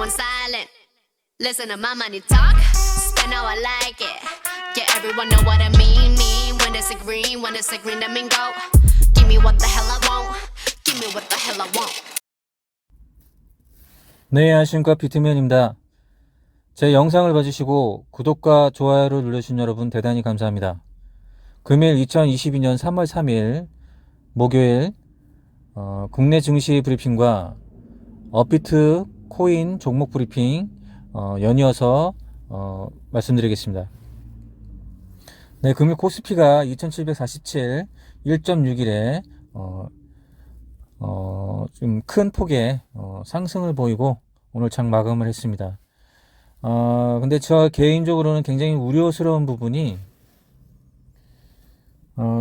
everyone silent. Listen to my money talk, spend how I like it. Yeah, everyone know what I mean. When it's a green, that mean go. Give me what the hell I want. Give me what the hell I want. 네, 안녕하십니까, 비트맨입니다. 제 영상을 봐주시고 구독과 좋아요를 눌러주신 여러분 대단히 감사합니다. 금일 2022년 3월 3일 목요일 국내 증시 브리핑과 업비트 코인 종목 브리핑 연이어서 말씀드리겠습니다. 네, 금일 코스피가 2747 1.6일에 좀 큰 폭의 상승을 보이고 오늘 장 마감을 했습니다. 근데 저 개인적으로는 굉장히 우려스러운 부분이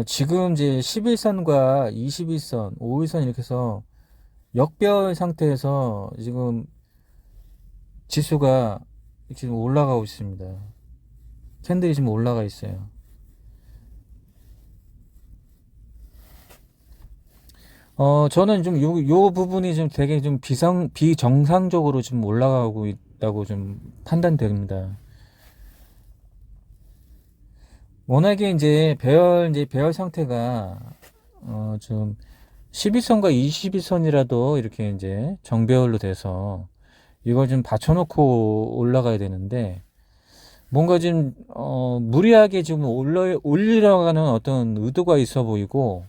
지금 이제 11선과 21선, 5일선 이렇게 해서 역별 상태에서 지금 지수가 지금 올라가고 있습니다. 캔들이 지금 올라가 있어요. 저는 좀 요 부분이 좀 되게 좀 비정상적으로 지금 올라가고 있다고 좀 판단됩니다. 워낙에 이제 배열 상태가 좀 11선과 21선이라도 이렇게 이제 정배열로 돼서 이걸 좀 받쳐놓고 올라가야 되는데 뭔가 좀 무리하게 지금 올리려가는 어떤 의도가 있어 보이고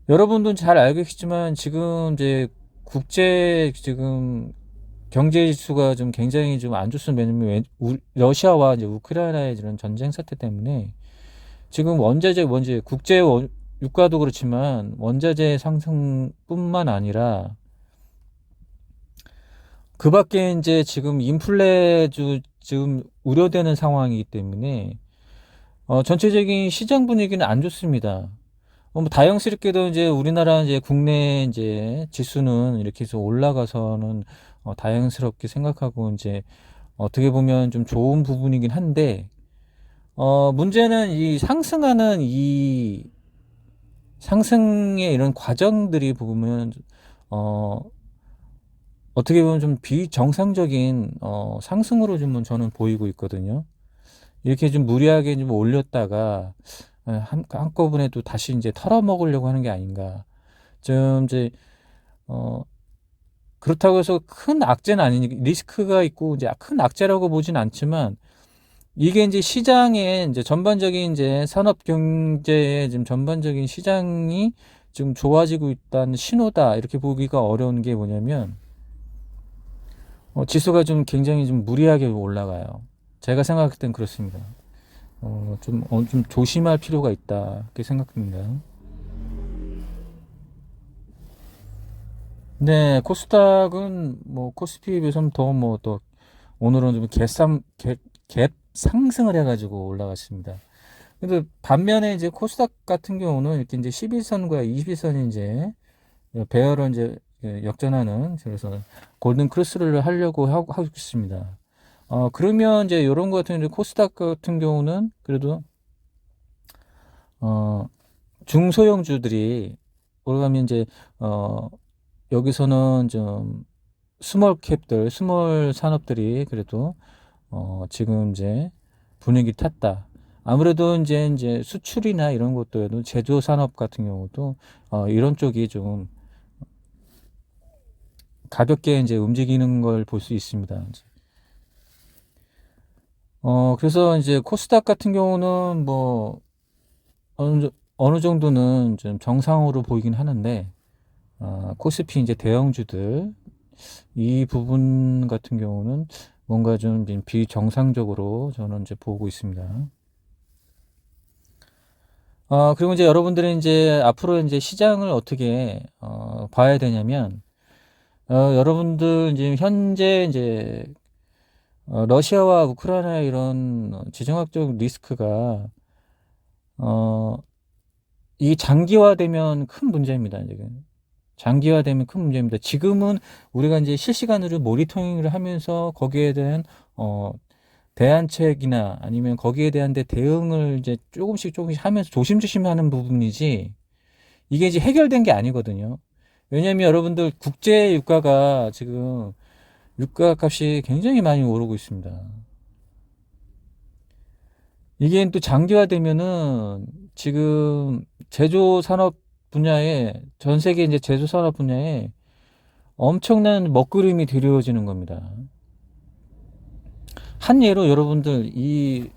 여러분들은 잘 알고 계시지만 지금 이제 국제 지금 경제 지수가 좀 굉장히 좀 안 좋습니다. 왜냐면 러시아와 이제 우크라이나의 이런 전쟁 사태 때문에 지금 국제 유가도 그렇지만 원자재 상승뿐만 아니라 그 밖에 이제 지금 인플레도 지금 우려되는 상황이기 때문에 전체적인 시장 분위기는 안 좋습니다. 뭐 다행스럽게도 이제 우리나라 이제 국내 이제 지수는 이렇게 해서 올라가서는 다행스럽게 생각하고 이제 어떻게 보면 좀 좋은 부분이긴 한데 문제는 이 상승의 이런 과정들이 보면 어떻게 보면 좀 비정상적인 상승으로 좀 저는 보이고 있거든요. 이렇게 좀 무리하게 좀 올렸다가 한꺼번에 또 다시 이제 털어먹으려고 하는 게 아닌가. 좀 이제 그렇다고 해서 큰 악재는 아니니까 리스크가 있고 이제 큰 악재라고 보진 않지만 이게 이제 시장의 이제 전반적인 이제 산업 경제의 지금 전반적인 시장이 지금 좋아지고 있다는 신호다 이렇게 보기가 어려운 게 뭐냐면 지수가 좀 굉장히 좀 무리하게 올라가요. 제가 생각할 땐 그렇습니다. 좀 조심할 필요가 있다 이렇게 생각합니다. 네, 코스닥은 뭐 코스피에 비해서는 더 오늘은 좀 갭 상승을 해가지고 올라갔습니다. 근데 반면에 이제 코스닥 같은 경우는 이렇게 이제 11선과 21선이 이제 배열을 이제 역전하는 그래서 골든 크로스를 하려고 하고 있습니다. 그러면 이제 이런 거 같은 경우 코스닥 같은 경우는 그래도 중소형주들이 올라가면 이제 여기서는 좀 스몰 산업들이 그래도 지금 이제 분위기 탔다. 아무래도 이제 수출이나 이런 것도 제조 산업 같은 경우도 이런 쪽이 좀 가볍게 이제 움직이는 걸 볼 수 있습니다. 그래서 이제 코스닥 같은 경우는 뭐 어느 정도는 좀 정상으로 보이긴 하는데 코스피 이제 대형주들 이 부분 같은 경우는 뭔가 좀 비정상적으로 저는 이제 보고 있습니다. 그리고 이제 여러분들은 이제 앞으로 이제 시장을 어떻게 봐야 되냐면 여러분들 이제 현재 이제 러시아와 우크라이나 이런 지정학적 리스크가 이 장기화되면 큰 문제입니다. 지금 장기화되면 큰 문제입니다. 지금은 우리가 이제 실시간으로 모니터링을 하면서 거기에 대한 대안책이나 아니면 거기에 대한 대응을 이제 조금씩 하면서 조심조심 하는 부분이지 이게 이제 해결된 게 아니거든요. 왜냐면 여러분들 국제 유가가 지금 유가 값이 굉장히 많이 오르고 있습니다. 이게 또 장기화되면은 지금 제조 산업 분야에 전 세계 이제 제조 산업 분야에 엄청난 먹구름이 드리워지는 겁니다. 한 예로 여러분들 이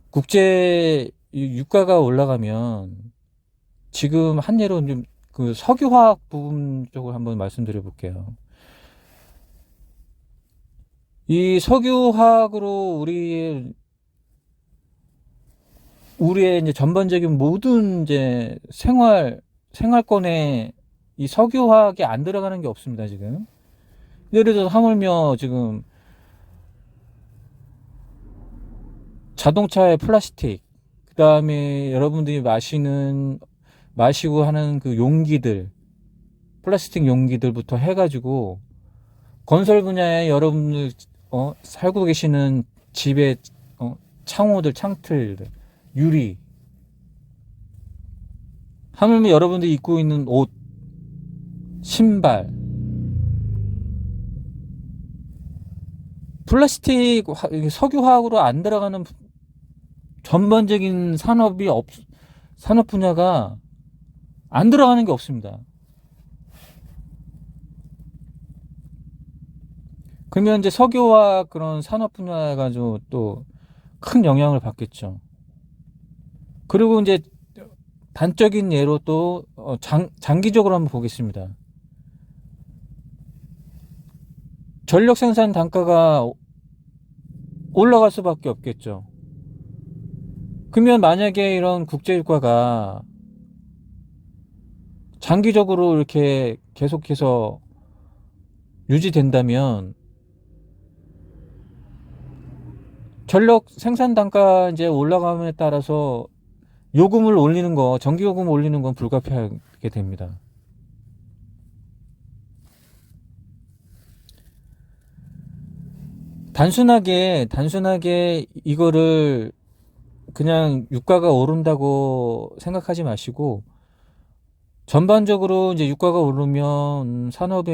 국제 유가가 올라가면 지금 한 예로 좀 그 석유화학 부분 쪽을 한번 말씀드려 볼게요. 이 석유화학으로 우리의 이제 전반적인 모든 이제 생활권에 이 석유화학이 안 들어가는 게 없습니다, 지금. 예를 들어서 하물며 지금 자동차의 플라스틱, 그 다음에 여러분들이 마시고 하는 그 용기들, 플라스틱 용기들부터 해가지고 건설 분야에 여러분들 살고 계시는 집의 창호들, 창틀, 유리, 하물며 여러분들이 입고 있는 옷, 신발, 플라스틱, 석유화학으로 안 들어가는 전반적인 산업 분야가 안 들어가는 게 없습니다. 그러면 이제 석유화학 그런 산업 분야가 또 큰 영향을 받겠죠. 그리고 이제 단적인 예로 또 장기적으로 한번 보겠습니다. 전력 생산 단가가 올라갈 수밖에 없겠죠. 그러면 만약에 이런 국제유가가 장기적으로 이렇게 계속해서 유지된다면 전력 생산 단가 이제 올라감에 따라서 전기요금을 올리는 건 불가피하게 됩니다. 단순하게 이거를 그냥 유가가 오른다고 생각하지 마시고 전반적으로 이제 유가가 오르면 산업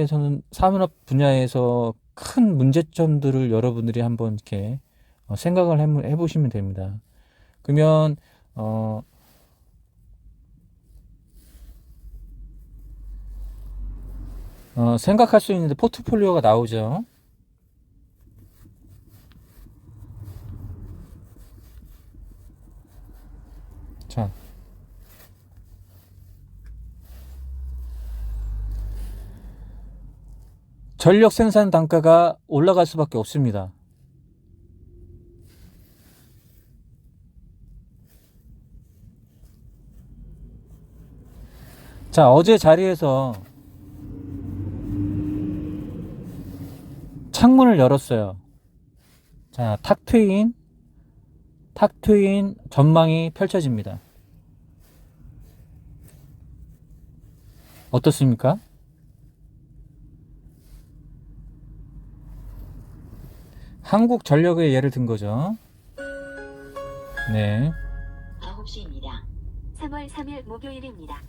분야에서 큰 문제점들을 여러분들이 한번 이렇게 생각을 해보시면 됩니다. 그러면 생각할 수 있는데 포트폴리오가 나오죠. 자, 전력 생산 단가가 올라갈 수밖에 없습니다. 자, 어제 자리에서 창문을 열었어요. 자, 탁 트인 전망이 펼쳐집니다. 어떻습니까? 한국전력의 예를 든 거죠. 네. 9시입니다. 3월 3일 목요일입니다.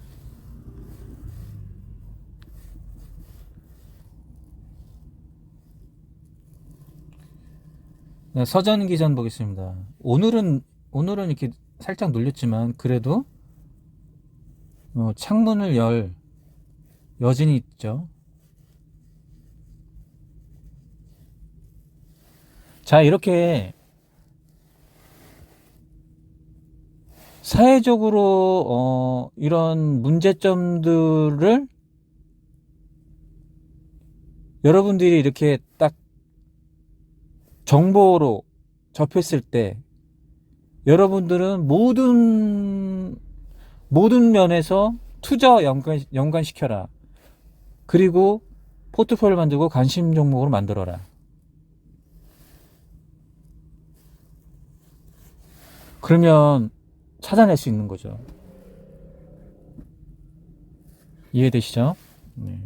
네, 서전 기전 보겠습니다. 오늘은 이렇게 살짝 눌렸지만 그래도 창문을 열 여진이 있죠. 자, 이렇게 사회적으로 이런 문제점들을 여러분들이 이렇게 딱 정보로 접했을 때 여러분들은 모든 면에서 투자 연관시켜라. 그리고 포트폴리오 만들고 관심 종목으로 만들어라. 그러면 찾아낼 수 있는 거죠. 이해되시죠? 네.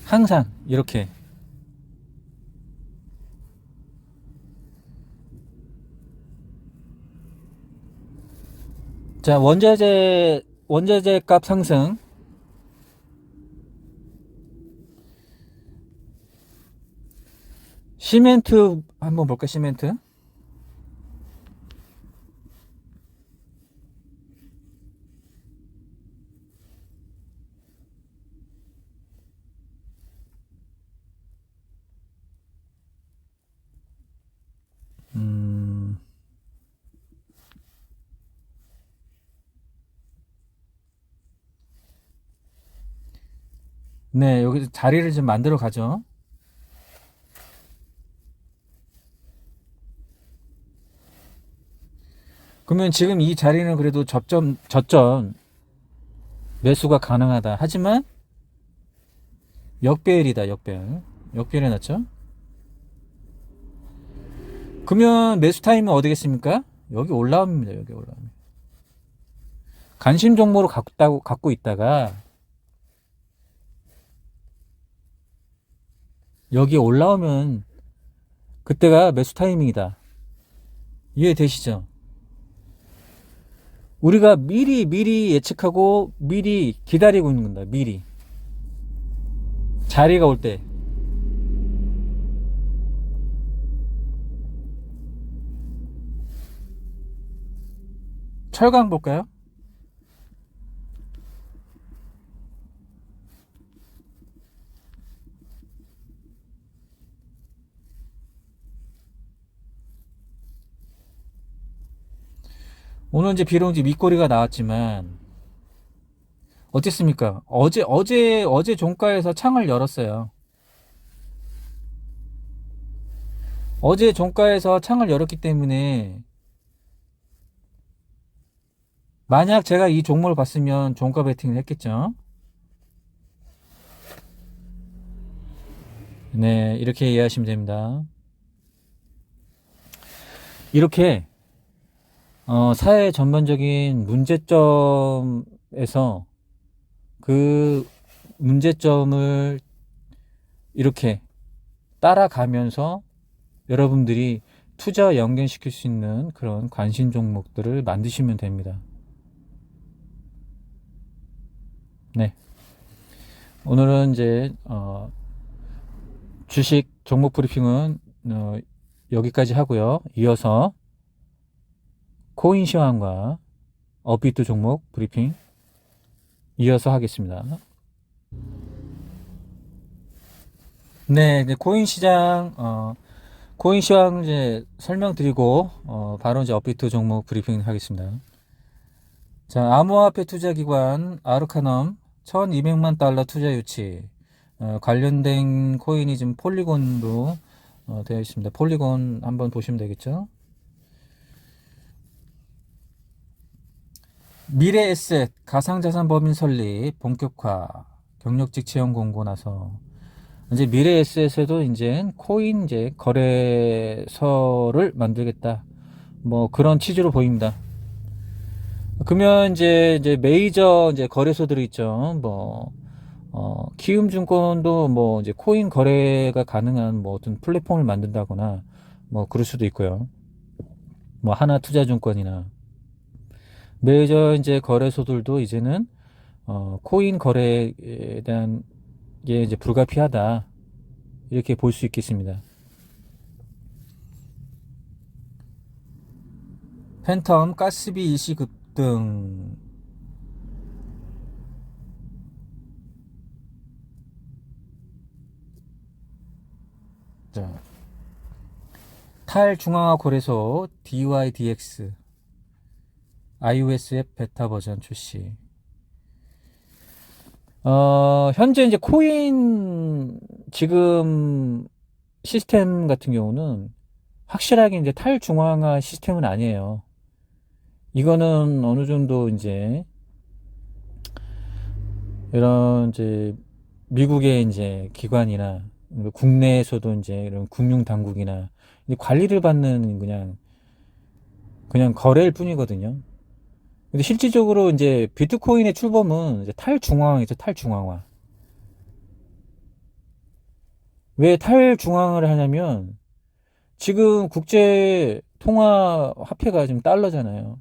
항상 이렇게 자, 원자재 값 상승. 시멘트 한번 볼까, 시멘트? 네, 여기 자리를 좀 만들어 가죠. 그러면 지금 이 자리는 그래도 저점 매수가 가능하다. 하지만 역배열이다, 역배열. 역배열에 놨죠? 그러면 매수 타임은 어디겠습니까? 여기 올라옵니다, 여기 올라옵니다. 관심 종목으로 갖고 있다가 여기 올라오면 그때가 매수 타이밍이다. 이해되시죠? 우리가 미리 예측하고 미리 기다리고 있는 겁니다. 미리. 자리가 올 때. 철강 볼까요? 오늘 이제 비록 이제 밑꼬리가 나왔지만 어땠습니까? 어제 종가에서 창을 열었어요. 어제 종가에서 창을 열었기 때문에 만약 제가 이 종목을 봤으면 종가 베팅을 했겠죠. 네, 이렇게 이해하시면 됩니다. 이렇게 사회 전반적인 문제점에서 그 문제점을 이렇게 따라가면서 여러분들이 투자 연결시킬 수 있는 그런 관심 종목들을 만드시면 됩니다. 네. 오늘은 이제 주식 종목 브리핑은 여기까지 하고요. 이어서 코인 시황과 업비트 종목 브리핑 이어서 하겠습니다. 네, 이제 코인 시장 이제 설명드리고 바로 이제 업비트 종목 브리핑 하겠습니다. 자, 암호화폐 투자기관 아르카넘 1200만 달러 투자 유치 관련된 코인이 지금 폴리곤으로 되어 있습니다. 폴리곤 한번 보시면 되겠죠. 미래에셋 가상자산 법인 설립 본격화 경력직 채용 공고 나서 이제 미래에셋에도 이제 코인 이제 거래소를 만들겠다. 뭐 그런 취지로 보입니다. 그러면 이제 메이저 이제 거래소들이 있죠. 뭐 키움증권도 뭐 이제 코인 거래가 가능한 뭐 어떤 플랫폼을 만든다거나 뭐 그럴 수도 있고요. 뭐 하나투자증권이나 메이저 이제 거래소들도 이제는 코인 거래에 대한 게 이제 불가피하다 이렇게 볼 수 있겠습니다. 팬텀 가스비 일시 급등. 자, 탈중앙화 거래소 DYDX iOS 앱 베타 버전 출시. 현재 이제 코인 지금 시스템 같은 경우는 확실하게 이제 탈중앙화 시스템은 아니에요. 이거는 어느 정도 이제 이런 이제 미국의 이제 기관이나 국내에서도 이제 이런 금융 당국이나 관리를 받는 그냥 거래일 뿐이거든요. 근데 실질적으로 이제 비트코인의 출범은 이제 탈중앙이죠, 탈중앙화. 왜 탈중앙화를 하냐면 지금 국제 통화 화폐가 지금 달러잖아요.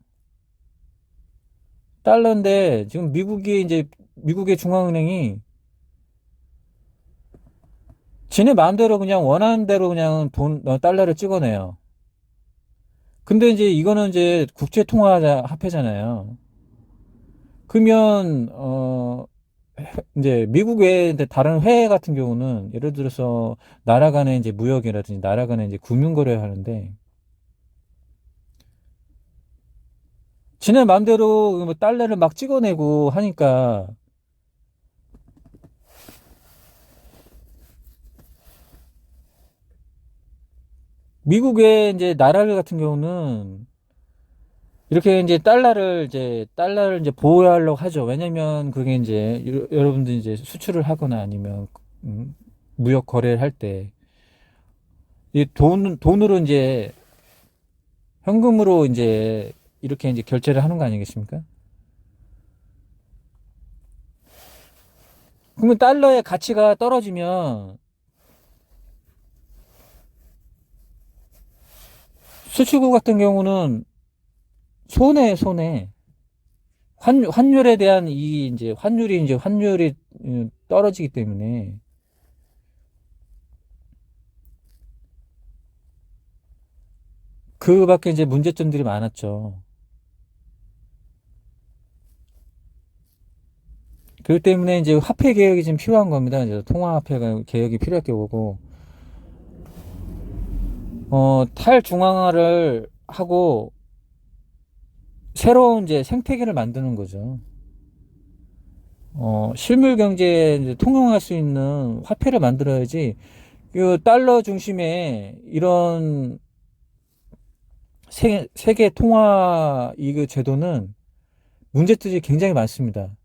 달러인데 지금 미국의 중앙은행이 지네 마음대로 그냥 원하는 대로 그냥 달러를 찍어내요. 근데 이제 이거는 이제 국제통화 화폐잖아요. 그러면 이제 미국 외에 이제 다른 회계 같은 경우는 예를 들어서 나라 간의 이제 무역이라든지 나라 간의 이제 금융 거래를 하는데 지네 마음대로 뭐 달러를 막 찍어내고 하니까 미국의 이제 나라들 같은 경우는 이렇게 이제 달러를 이제 보호하려고 하죠. 왜냐면 그게 이제 여러분들 이제 수출을 하거나 아니면 무역 거래를 할 때 이 돈으로 이제 현금으로 이제 이렇게 이제 결제를 하는 거 아니겠습니까? 그러면 달러의 가치가 떨어지면 수출국 같은 경우는 손해. 환율에 대한 환율이 떨어지기 때문에 그밖에 이제 문제점들이 많았죠. 그렇기 때문에 이제 화폐 개혁이 지금 필요한 겁니다. 이제 통화화폐가 개혁이 필요할 경우고, 탈중앙화를 하고 새로운 이제 생태계를 만드는 거죠. 실물 경제에 이제 통용할 수 있는 화폐를 만들어야지, 그 달러 중심의 이런 세계 통화 이 제도는 문제점이 굉장히 많습니다.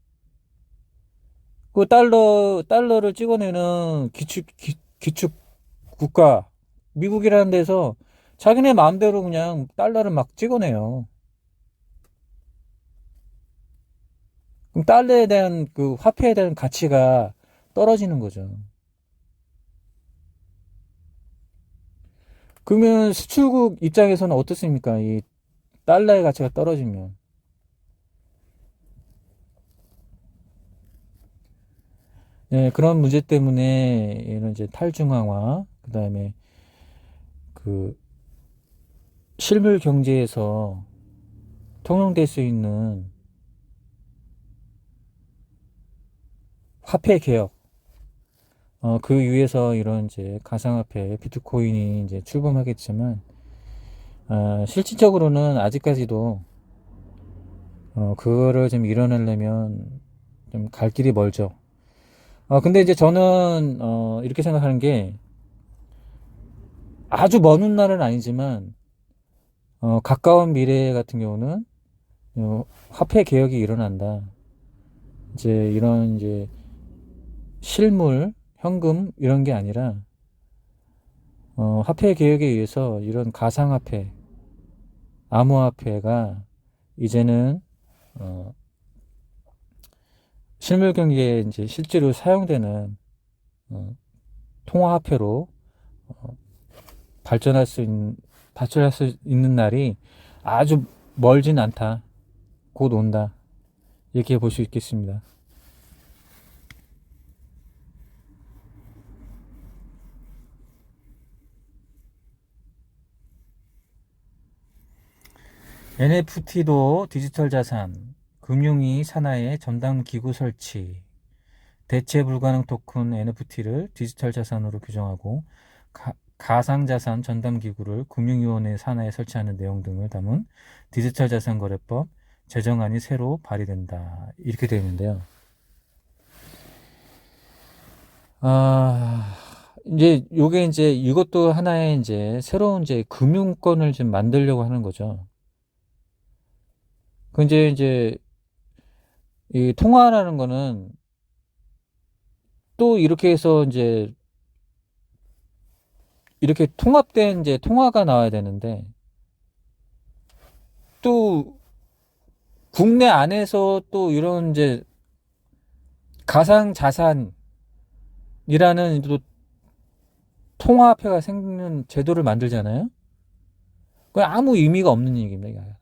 그 달러를 찍어내는 기축 국가, 미국이라는 데서 자기네 마음대로 그냥 달러를 막 찍어내요. 그럼 달러에 대한 그 화폐에 대한 가치가 떨어지는 거죠. 그러면 수출국 입장에서는 어떻습니까? 이 달러의 가치가 떨어지면. 네, 그런 문제 때문에 이런 이제 탈중앙화, 그다음에 그 실물 경제에서 통용될 수 있는 화폐 개혁, 그 위에서 이런 이제 가상화폐, 비트코인이 이제 출범하겠지만, 실질적으로는 아직까지도, 그거를 좀 이뤄내려면 좀 갈 길이 멀죠. 근데 이제 저는, 이렇게 생각하는 게, 아주 먼 훗날은 아니지만, 가까운 미래 같은 경우는, 화폐 개혁이 일어난다. 이제 이런 이제 실물, 현금 이런 게 아니라 화폐 개혁에 의해서 이런 가상화폐, 암호화폐가 이제는 실물 경제에 이제 실제로 사용되는 통화화폐로 발전할 수 있는 날이 아주 멀진 않다. 곧 온다. 이렇게 볼 수 있겠습니다. NFT도 디지털 자산, 금융위 산하의 전담 기구 설치, 대체 불가능 토큰 NFT를 디지털 자산으로 규정하고 가상자산 전담 기구를 금융위원회 산하에 설치하는 내용 등을 담은 디지털 자산 거래법 제정안이 새로 발의된다. 이렇게 되어 있는데요. 요게 이제 이것도 하나의 이제 새로운 이제 금융권을 좀 만들려고 하는 거죠. 그 이제 이 통화라는 거는 또 이렇게 해서 이제 이렇게 통합된 이제 통화가 나와야 되는데 또 국내 안에서 또 이런 이제 가상 자산이라는 또 통화화폐가 생기는 제도를 만들잖아요. 그건 아무 의미가 없는 얘기입니다.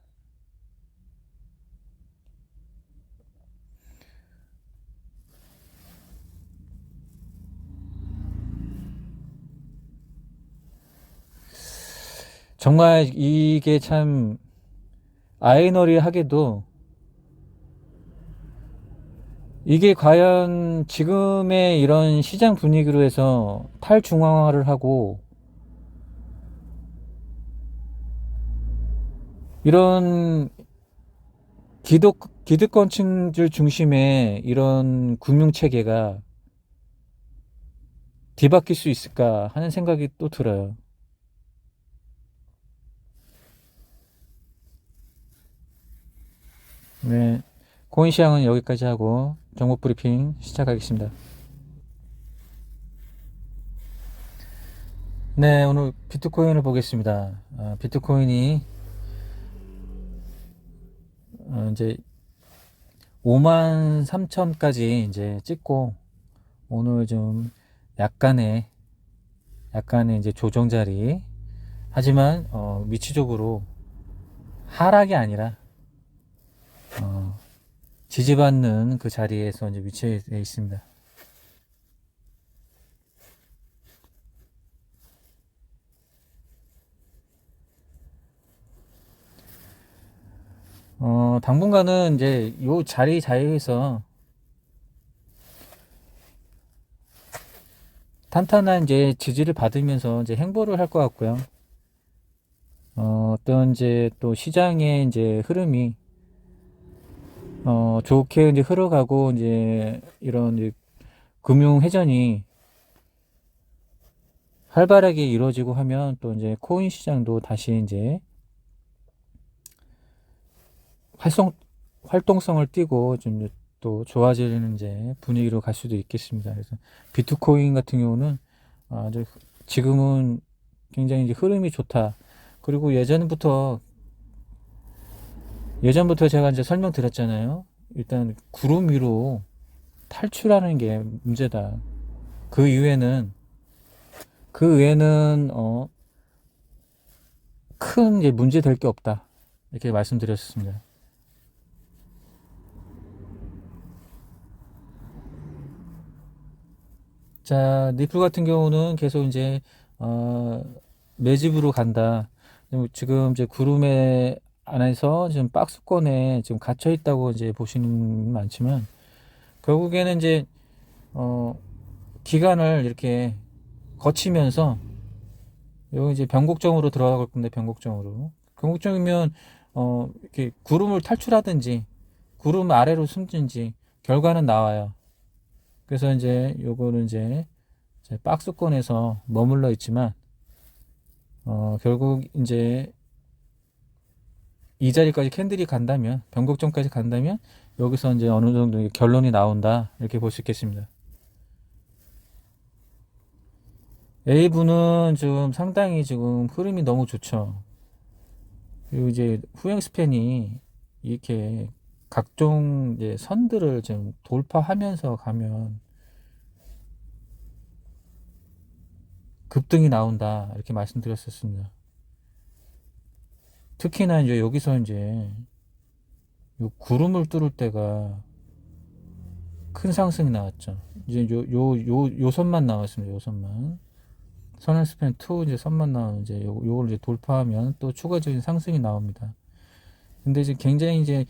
정말 이게 참 아이러니하게도 이게 과연 지금의 이런 시장 분위기로 해서 탈중앙화를 하고 이런 기득권층들 중심의 이런 금융체계가 뒤바뀔 수 있을까 하는 생각이 또 들어요. 네, 코인 시장은 여기까지 하고 정보 브리핑 시작하겠습니다. 네, 오늘 비트코인을 보겠습니다. 비트코인이 이제 53,000까지 이제 찍고 오늘 좀 약간의 이제 조정 자리. 하지만 위치적으로 하락이 아니라 지지받는 그 자리에서 이제 위치해 있습니다. 당분간은 이제 요 자리 자리에서 탄탄한 이제 지지를 받으면서 이제 행보를 할 것 같고요. 어떤 이제 또 시장의 이제 흐름이 좋게 이제 흘러가고 이제 이런 이제 금융 회전이 활발하게 이루어지고 하면 또 이제 코인 시장도 다시 이제 활동성을 띠고 좀 또 좋아지는 이제 분위기로 갈 수도 있겠습니다. 그래서 비트코인 같은 경우는 아주 지금은 굉장히 이제 흐름이 좋다. 그리고 예전부터 제가 이제 설명드렸잖아요. 일단 구름 위로 탈출하는 게 문제다. 그 이외에는 큰 이제 문제 될 게 없다. 이렇게 말씀드렸습니다. 자, 니플 같은 경우는 계속 이제 매집으로 간다. 지금 이제 구름에 안에서 지금 박스권에 지금 갇혀 있다고 이제 보시는 분 많지만 결국에는 이제 기간을 이렇게 거치면서 여기 이제 변곡점으로 들어갈 건데 변곡점이면 이렇게 구름을 탈출하든지 구름 아래로 숨든지 결과는 나와요. 그래서 이제 요거는 이제 박스권에서 머물러 있지만 결국 이제 이 자리까지 캔들이 간다면 변곡점까지 간다면 여기서 이제 어느 정도 결론이 나온다 이렇게 볼 수 있겠습니다. A분은 지금 상당히 지금 흐름이 너무 좋죠. 그리고 이제 후행 스팬이 이렇게 각종 이제 선들을 좀 돌파하면서 가면 급등이 나온다 이렇게 말씀드렸었습니다. 특히나 이제 여기서 이제 요 구름을 뚫을 때가 큰 상승이 나왔죠. 이제 요 선만 나왔습니다. 요 선만. 선앤스팬 2 이제 선만 나오면 이제 요걸 이제 돌파하면 또 추가적인 상승이 나옵니다. 근데 이제 굉장히 이제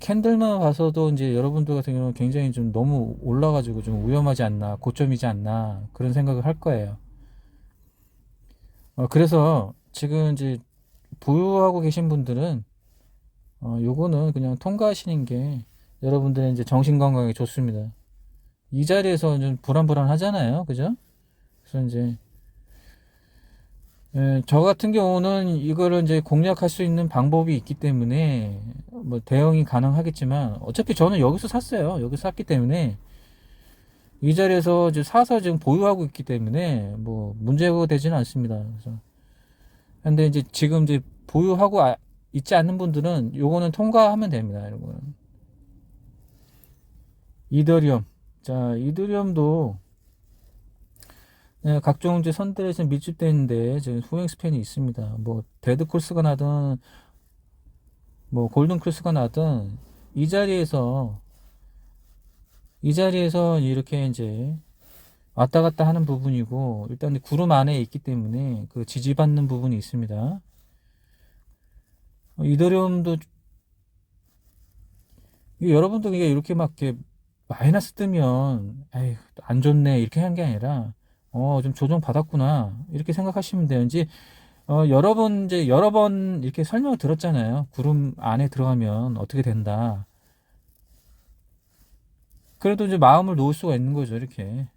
캔들만 봐서도 이제 여러분들 같은 경우는 굉장히 좀 너무 올라가지고 좀 위험하지 않나, 고점이지 않나 그런 생각을 할 거예요. 그래서 지금 이제 보유하고 계신 분들은 요거는 그냥 통과하시는 게 여러분들의 이제 정신 건강에 좋습니다. 이 자리에서 좀 불안하잖아요, 그죠? 그래서 이제 저 같은 경우는 이거를 이제 공략할 수 있는 방법이 있기 때문에 뭐 대응이 가능하겠지만 어차피 저는 여기서 샀어요. 여기서 샀기 때문에 이 자리에서 이제 사서 지금 보유하고 있기 때문에 뭐 문제가 되지는 않습니다. 그래서 근데 이제 지금 이제 보유하고 있지 않는 분들은 요거는 통과하면 됩니다. 요거는 이더리움. 자, 이더리움도 각종 이제 선들에서 밀집되어 있는데 지금 후행 스팬이 있습니다. 뭐 데드 콜스가 나든 뭐 골든 크로스가 나든 이 자리에서 이렇게 이제 왔다 갔다 하는 부분이고, 일단 구름 안에 있기 때문에 그 지지받는 부분이 있습니다. 이더리움도 여러분도 이게 이렇게 막 이렇게 마이너스 뜨면 에이 안 좋네 이렇게 한 게 아니라 좀 조정 받았구나 이렇게 생각하시면 돼요. 이제 여러 번 이렇게 설명을 들었잖아요. 구름 안에 들어가면 어떻게 된다. 그래도 이제 마음을 놓을 수가 있는 거죠. 이렇게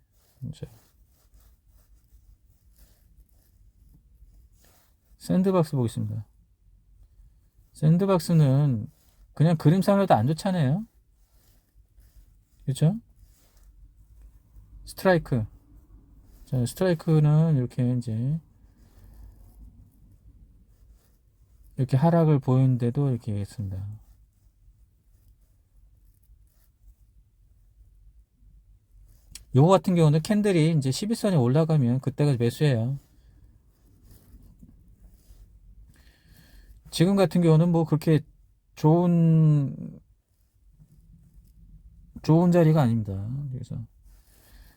이제 샌드박스 보겠습니다. 샌드박스는 그냥 그림상으로도 안 좋잖아요. 그렇죠? 스트라이크. 자, 스트라이크는 이렇게 이제 이렇게 하락을 보이는데도 이렇게 있습니다. 요거 같은 경우는 캔들이 이제 12선이 올라가면 그때가 매수예요. 지금 같은 경우는 뭐 그렇게 좋은 자리가 아닙니다. 그래서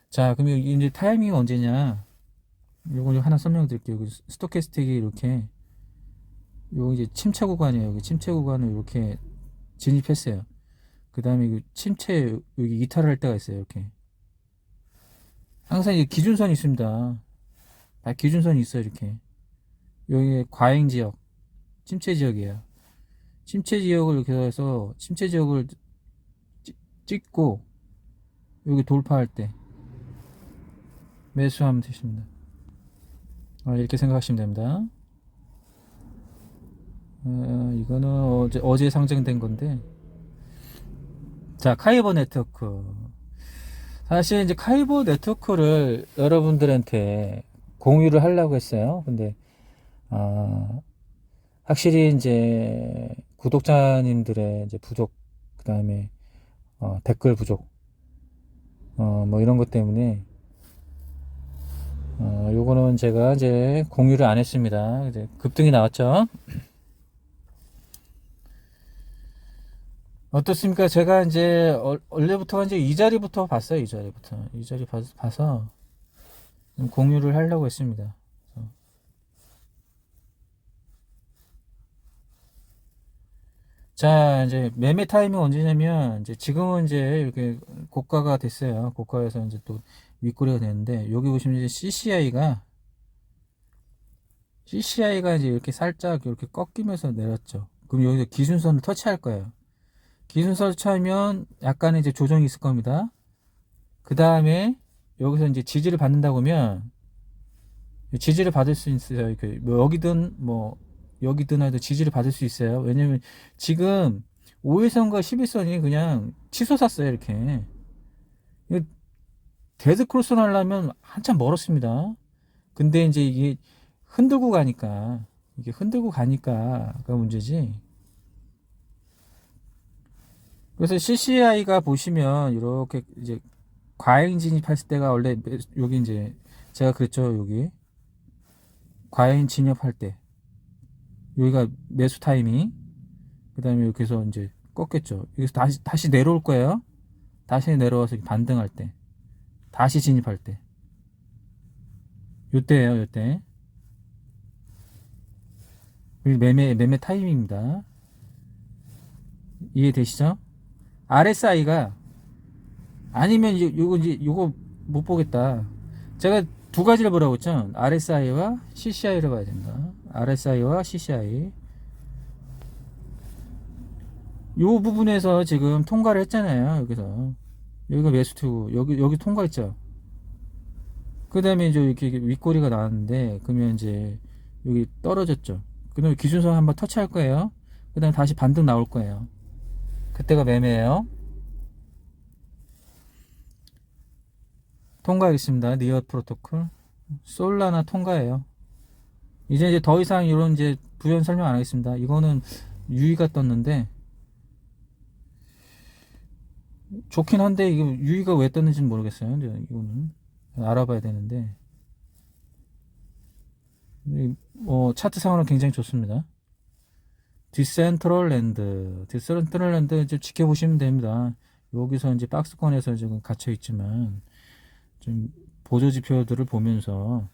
자, 그럼 이제 타이밍이 언제냐? 요거 하나 설명드릴게요. 스토캐스틱이 이렇게 요 이제 침체 구간이에요. 여기 침체 구간을 이렇게 진입했어요. 그 다음에 침체 여기 이탈을 할 때가 있어요. 이렇게 항상 이제 기준선이 있습니다. 다 기준선이 있어요. 이렇게 여기 과잉 지역, 침체 지역이에요. 침체 지역을 이렇게 해서 침체 지역을 찍고 여기 돌파할 때 매수하면 되십니다. 이렇게 생각하시면 됩니다. 이거는 어제 상장된 건데, 자, 카이버 네트워크. 사실 이제 카이버 네트워크를 여러분들한테 공유를 하려고 했어요. 근데 확실히 이제 구독자님들의 이제 부족, 그 다음에 댓글 부족, 뭐 이런 것 때문에 요거는 제가 이제 공유를 안 했습니다. 이제 급등이 나왔죠. 어떻습니까? 제가 이제 원래부터 이제 이 자리부터 봤어요. 이 자리 봐서 공유를 하려고 했습니다. 자, 이제 매매 타이밍 언제냐면 이제 지금은 이제 이렇게 고가가 됐어요. 고가에서 이제 또 윗꼬리가 되는데 여기 보시면 이제 CCI가 이제 이렇게 살짝 이렇게 꺾이면서 내렸죠. 그럼 여기서 기준선을 터치할 거예요. 기준선을 터치하면 약간의 이제 조정이 있을 겁니다. 그 다음에 여기서 이제 지지를 받는다고 하면 지지를 받을 수 있어요. 뭐 여기든 해도 지지를 받을 수 있어요. 왜냐면 지금 5일선과 11선이 그냥 치솟았어요. 이렇게 데드 크로스 하려면 한참 멀었습니다. 근데 이제 이게 흔들고 가니까 그 문제지. 그래서 CCI가 보시면 이렇게 이제 과잉 진입했을 때가 원래 여기 이제 제가 그랬죠. 여기 과잉 진입할 때 여기가 매수 타이밍, 그 다음에 이렇게 해서 이제 꺾였죠. 여기서 다시 내려올 거예요. 다시 내려와서 반등할 때, 다시 진입할 때, 요때예요. 요때 매매 타이밍입니다. 이해되시죠? RSI가 아니면 요거 못 보겠다. 제가 두 가지를 보라고 했죠. RSI와 CCI를 봐야 된다. RSI와 CCI. 요 부분에서 지금 통과를 했잖아요. 여기가 매수2 여기 통과했죠. 그 다음에 이제 이렇게 윗꼬리가 나왔는데 그러면 이제 여기 떨어졌죠. 그 다음에 기준선 한번 터치할 거예요. 그 다음에 다시 반등 나올 거예요. 그때가 매매예요. 통과하겠습니다. 니어 프로토콜 솔라나 통과예요. 이제 더 이상 이런 이제 부연 설명 안 하겠습니다. 이거는 유의가 떴는데 좋긴 한데 이거 유의가 왜 떴는지는 모르겠어요. 이거는 알아봐야 되는데 차트상으로는 굉장히 좋습니다. 디센트럴랜드 좀 지켜보시면 됩니다. 여기서 이제 박스권에서 지금 갇혀 있지만 좀 보조지표들을 보면서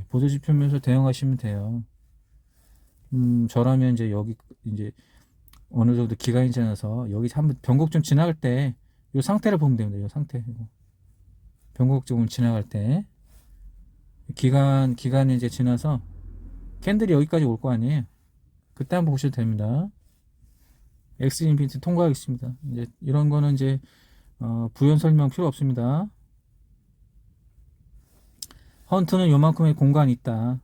보조지표 보면서 대응하시면 돼요. 저라면 이제 여기 이제 어느 정도 기간이 지나서 여기 한번 변곡점 지나갈 때 이 상태를 보면 됩니다. 이 상태. 변곡점을 지나갈 때 기간이 이제 지나서 캔들이 여기까지 올 거 아니에요. 그때 한번 보셔도 됩니다. X 인피니티 통과하겠습니다. 이제 이런 거는 이제 부연 설명 필요 없습니다. 헌트는 요만큼의 공간이 있다.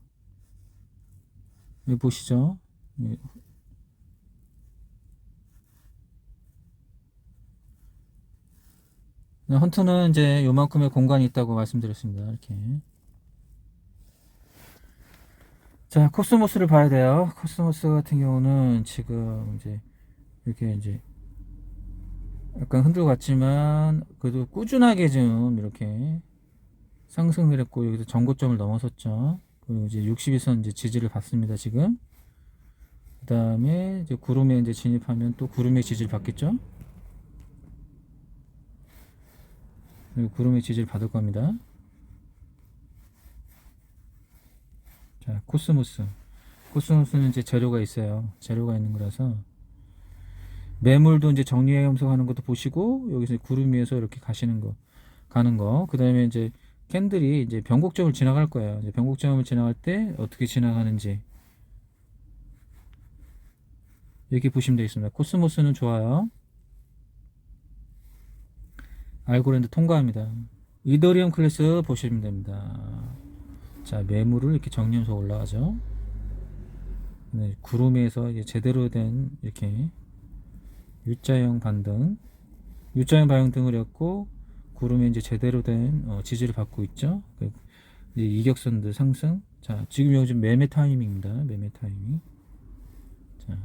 여기 보시죠. 헌트는 이제 요만큼의 공간이 있다고 말씀드렸습니다. 이렇게. 자, 코스모스를 봐야 돼요. 코스모스 같은 경우는 지금 이제 이렇게 이제 약간 흔들고 갔지만 그래도 꾸준하게 좀 이렇게 상승을 했고 여기서 전고점을 넘어섰죠. 그리고 이제 62선 이제 지지를 받습니다. 지금. 그 다음에 이제 구름에 이제 진입하면 또 구름의 지지를 받겠죠. 그리고 구름의 지지를 받을 겁니다. 자, 코스모스는 이제 재료가 있어요. 재료가 있는 거라서 매물도 이제 정리해 염색하는 것도 보시고 여기서 구름 위에서 이렇게 가는 거. 그 다음에 이제 캔들이 이제 변곡점을 지나갈 거예요. 이제 변곡점을 지나갈 때 어떻게 지나가는지 이렇게 보시면 되겠습니다. 코스모스는 좋아요. 알고랜드 통과합니다. 이더리움 클래스 보시면 됩니다. 자, 매물을 이렇게 정리해서 올라가죠. 네, 구름에서 이제 제대로 된 이렇게 U자형 반등 을 했고 구름에 이제 제대로 된 지지를 받고 있죠. 이제 이격선들 상승. 자, 지금 요즘 매매 타이밍입니다. 매매 타이밍. 자,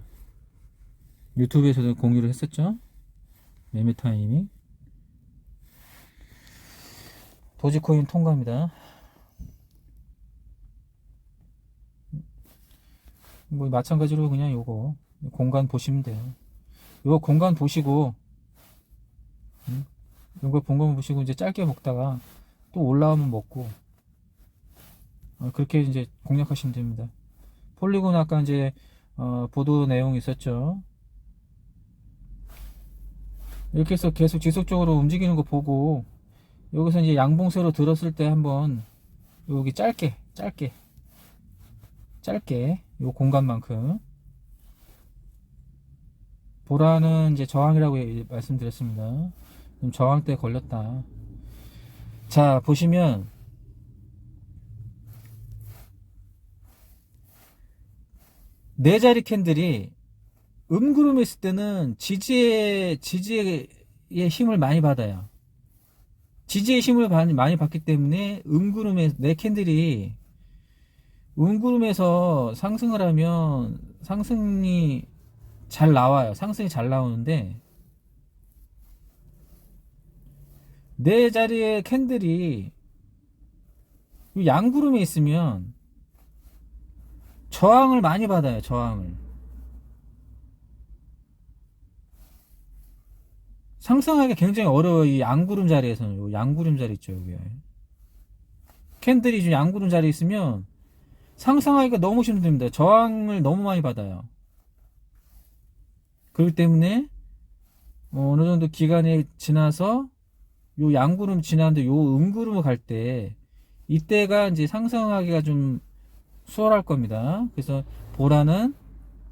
유튜브에서도 공유를 했었죠. 매매 타이밍. 도지코인 통과합니다. 뭐 마찬가지로 그냥 요거 공간 보시면 돼요. 요거 공간 보시고 요거 공간 보시고 이제 짧게 먹다가 또 올라오면 먹고 그렇게 이제 공략하시면 됩니다. 폴리곤 아까 이제 보도 내용이 있었죠. 이렇게 해서 계속 지속적으로 움직이는 거 보고 여기서 이제 양봉세로 들었을 때 한번 여기 짧게 요 공간만큼 보라는 이제 저항이라고 말씀드렸습니다. 그럼 저항대에 걸렸다. 자, 보시면 네 자리 캔들이 음구름에 있을 때는 지지의 힘을 많이 받아요. 지지의 힘을 많이 받기 때문에 음구름에 네 캔들이 음구름에서 상승을 하면 상승이 잘 나와요. 상승이 잘 나오는데 네 자리의 캔들이 양구름에 있으면 저항을 많이 받아요. 저항을. 상승하기 굉장히 어려워요. 이 양구름 자리에서는. 요 양구름 자리 있죠. 여기. 캔들이 좀 양구름 자리에 있으면 상승하기가 너무 힘듭니다. 저항을 너무 많이 받아요. 그렇기 때문에 어느 정도 기간이 지나서 요 양구름 지나는데 요 음구름을 갈 때 이때가 이제 상승하기가 좀 수월할 겁니다. 그래서 보라는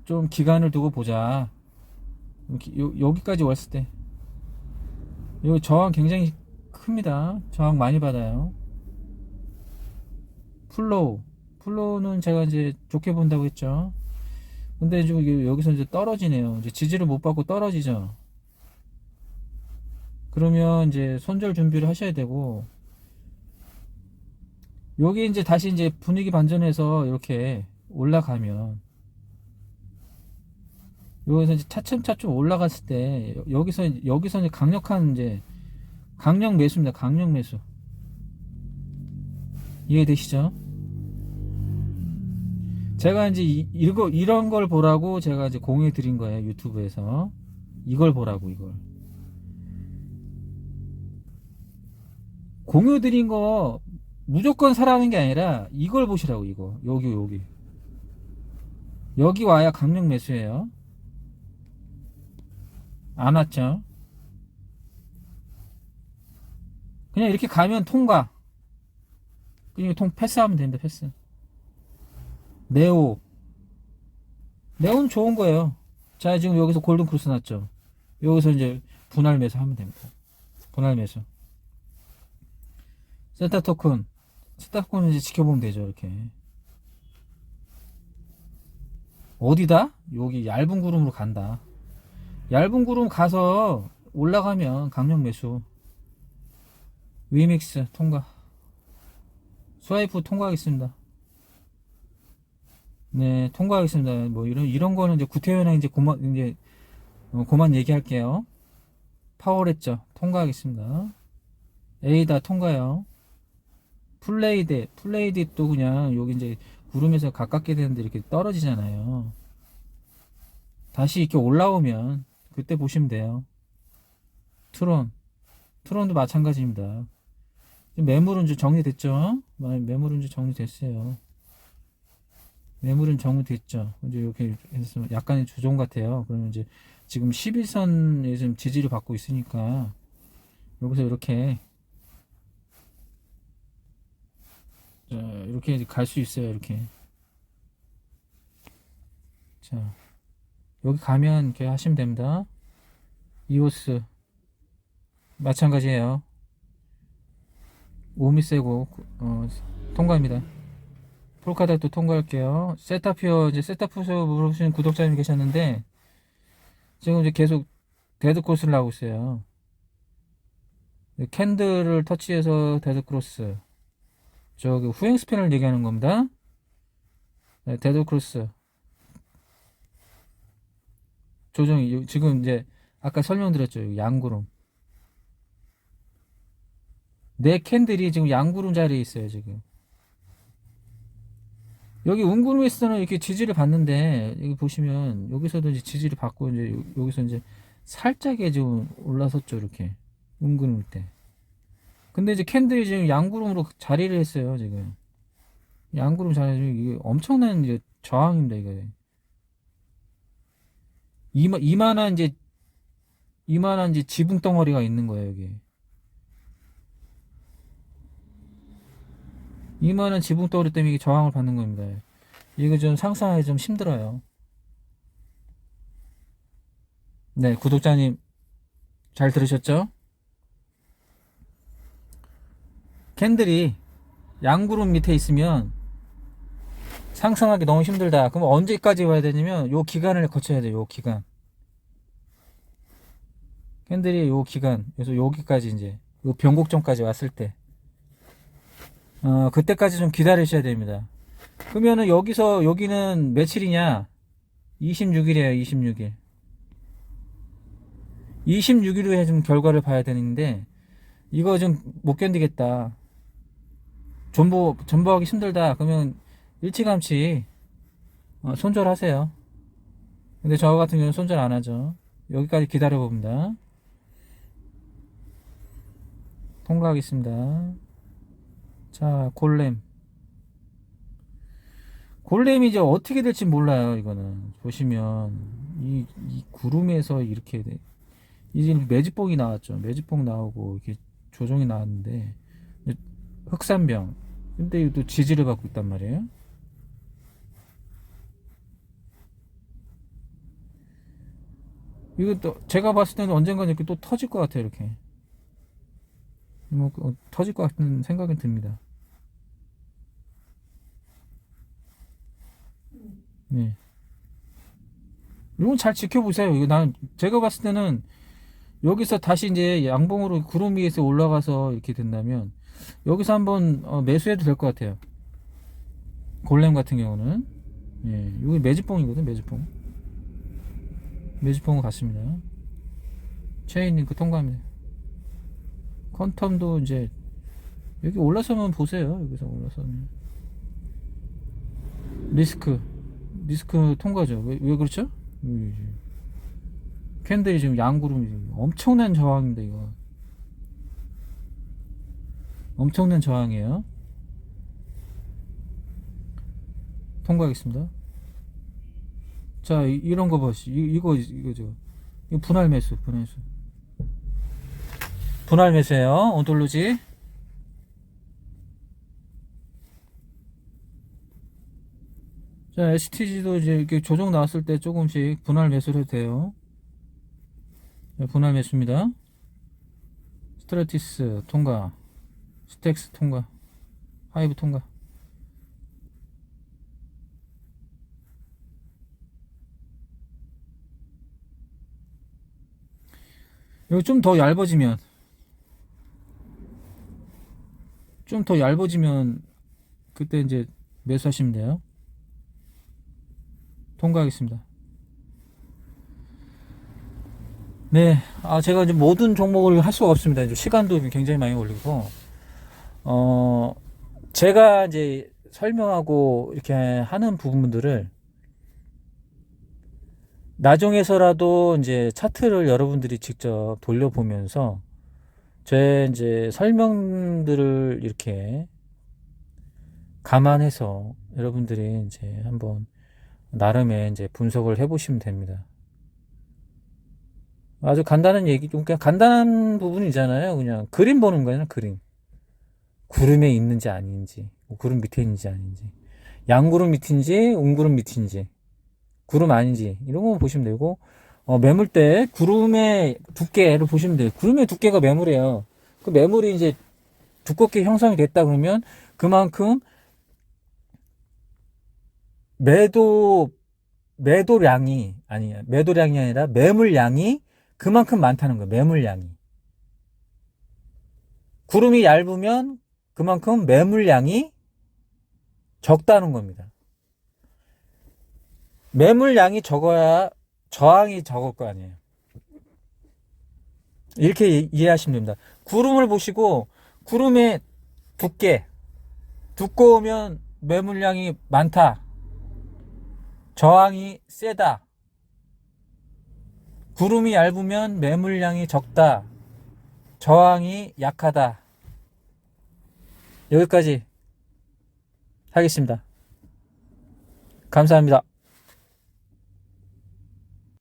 좀 기간을 두고 보자. 여기까지 왔을 때 요 저항 굉장히 큽니다. 저항 많이 받아요. 플로우는 제가 이제 좋게 본다고 했죠. 근데 여기서 이제 떨어지네요. 이제 지지를 못 받고 떨어지죠. 그러면 이제 손절 준비를 하셔야 되고, 여기 이제 다시 이제 분위기 반전해서 이렇게 올라가면, 여기서 이제 차츰 올라갔을 때, 여기서 이제 강력 매수입니다. 강력 매수. 이해되시죠? 제가 이제 이런 걸 보라고 제가 이제 공유해 드린 거예요. 유튜브에서. 이걸 보라고, 이걸. 공유 드린 거 무조건 사라는 게 아니라 이걸 보시라고. 이거 여기 와야 강력 매수예요. 안 왔죠. 그냥 이렇게 가면 통과. 그냥 패스하면 됩니다. 패스. 네오는 좋은 거예요. 자, 지금 여기서 골든 크로스 났죠. 여기서 이제 분할 매수 하면 됩니다. 분할 매수. 세타 토큰은 이제 지켜보면 되죠. 이렇게. 어디다? 여기 얇은 구름으로 간다. 얇은 구름 가서 올라가면 강력 매수. 위믹스 통과. 스와이프 통과하겠습니다. 네, 통과하겠습니다. 뭐 이런 거는 이제 구태현랑 이제 그만 얘기할게요. 파워랬죠. 통과하겠습니다. 에이다 통과요. 플레이드 또 그냥 여기 이제 구름에서 가깝게 되는데 이렇게 떨어지잖아요. 다시 이렇게 올라오면 그때 보시면 돼요. 트론도 마찬가지입니다. 매물은 이제 정리됐죠? 매물은 이제 정리됐어요. 매물은 정리됐죠. 이제 이렇게 해서 약간의 조정 같아요. 그러면 이제 지금 11선에 좀 지지를 받고 있으니까 여기서 이렇게 갈 수 있어요. 이렇게. 자, 여기 가면 이렇게 하시면 됩니다. 이오스 마찬가지예요. 몸이 세고 통과입니다. 폴카닥도 통과할게요. 이제 세타피어 물어보시는 구독자님 계셨는데 지금 이제 계속 데드크로스를 나오고 있어요. 캔들을 터치해서 데드크로스. 저기 후행 스팬을 얘기하는 겁니다. 네, 데드크로스 조정이 지금 이제 아까 설명드렸죠. 양구름. 네 캔들이 지금 양구름 자리에 있어요. 지금 여기 운구름에서는 이렇게 지지를 받는데 여기 보시면 여기서도 이제 지지를 받고 이제 여기서 이제 살짝에 지금 올라섰죠. 이렇게 운구름 때. 근데 이제 캔들이 지금 양구름으로 자리를 했어요. 지금 양구름 자리 이게 엄청난 이제 저항입니다. 이거 이만한 이제 지붕 덩어리가 있는 거예요. 여기 이만한 지붕 덩어리 때문에 이게 저항을 받는 겁니다. 이거 좀 상상하기 좀 힘들어요. 네, 구독자님 잘 들으셨죠? 캔들이 양구름 밑에 있으면 상승하기 너무 힘들다. 그럼 언제까지 와야 되냐면 요 기간을 거쳐야 돼요. 요 기간. 캔들이 요 기간, 그래서 여기까지 이제 요 변곡점까지 왔을 때 그때까지 좀 기다리셔야 됩니다. 그러면은 여기는 며칠이냐? 26일이에요. 26일. 26일 후에 좀 결과를 봐야 되는데 이거 좀 못 견디겠다. 전보하기 힘들다. 그러면 일찌감치 손절하세요. 근데 저 같은 경우는 손절 안 하죠. 여기까지 기다려 봅니다. 통과하겠습니다. 자, 골렘이 이제 어떻게 될지 몰라요. 이거는 보시면 이 구름에서 이렇게 이제 매집봉이 나왔죠. 매집봉 나오고 이렇게 조정이 나왔는데 흑산병. 근데 이것도 지지를 받고 있단 말이에요. 이것도 제가 봤을 때는 언젠가 이렇게 또 터질 것 같아요. 이렇게 뭐 터질 것 같은 생각이 듭니다. 네. 이건 잘 지켜보세요. 이거 제가 봤을 때는 여기서 다시 이제 양봉으로 구름 위에서 올라가서 이렇게 된다면 여기서 한번 매수해도 될 것 같아요. 골렘 같은 경우는 여기 매집봉이거든. 매집봉은 같습니다. 체인링크 통과합니다. 퀀텀도 이제 여기 올라서면 보세요. 여기서 올라서면 리스크 통과죠. 왜 그렇죠? 캔들이 지금 양구름이 엄청난 저항인데 이거 엄청난 저항이에요. 통과하겠습니다. 자, 이런 거 보시. 이거죠. 이거 분할 매수. 분할 매수예요. 온톨로지. 자, STG도 이제 이렇게 조정 나왔을 때 조금씩 분할 매수를 해도 돼요. 자, 분할 매수입니다. 스트라티스 통과. 스택스 통과. 하이브 통과. 이거 좀 더 얇아지면 그때 이제 매수하시면 돼요. 통과하겠습니다. 네, 제가 이제 모든 종목을 할 수가 없습니다. 이제 시간도 굉장히 많이 걸리고, 제가 이제 설명하고 이렇게 하는 부분들을 나중에서라도 이제 차트를 여러분들이 직접 돌려보면서 제 이제 설명들을 이렇게 감안해서 여러분들이 이제 한번 나름의 이제 분석을 해보시면 됩니다. 아주 간단한 얘기, 그냥 간단한 부분이잖아요. 그냥 그림 보는 거예요, 그림. 구름에 있는지 아닌지, 구름 밑에 있는지 아닌지, 양구름 밑인지, 음구름 밑인지, 구름 아닌지, 이런 거 보시면 되고, 매물대, 구름의 두께를 보시면 돼요. 구름의 두께가 매물이에요. 그 매물이 이제 두껍게 형성이 됐다 그러면 그만큼 매도량이 아니라 매물량이 그만큼 많다는 거예요. 매물량이. 구름이 얇으면 그만큼 매물량이 적다는 겁니다. 매물량이 적어야 저항이 적을 거 아니에요. 이렇게 이해하시면 됩니다. 구름을 보시고 구름의 두꺼우면 매물량이 많다. 저항이 세다. 구름이 얇으면 매물량이 적다. 저항이 약하다. 여기까지 하겠습니다. 감사합니다.